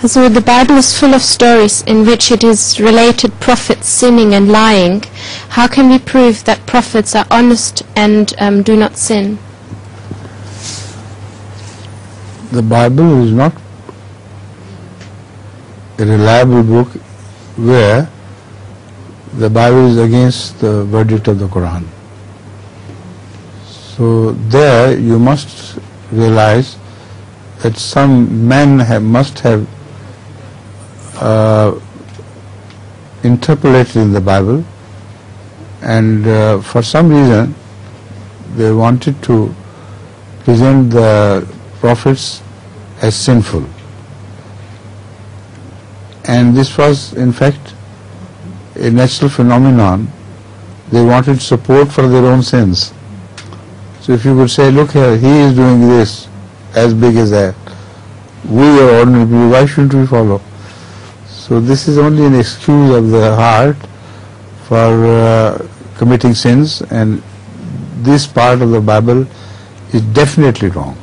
So the Bible is full of stories in which it is related prophets sinning and lying. How can we prove that prophets are honest and do not sin? The Bible is not a reliable book where the Bible is against the verdict of the Quran. So there you must realize that some men must have interpolated in the Bible, and for some reason they wanted to present the prophets as sinful. And this was in fact a natural phenomenon. They wanted support for their own sins. So if you would say, look here, he is doing this as big as that, we are ordinary people, why shouldn't we follow? So this is only an excuse of the heart for committing sins, and this part of the Bible is definitely wrong.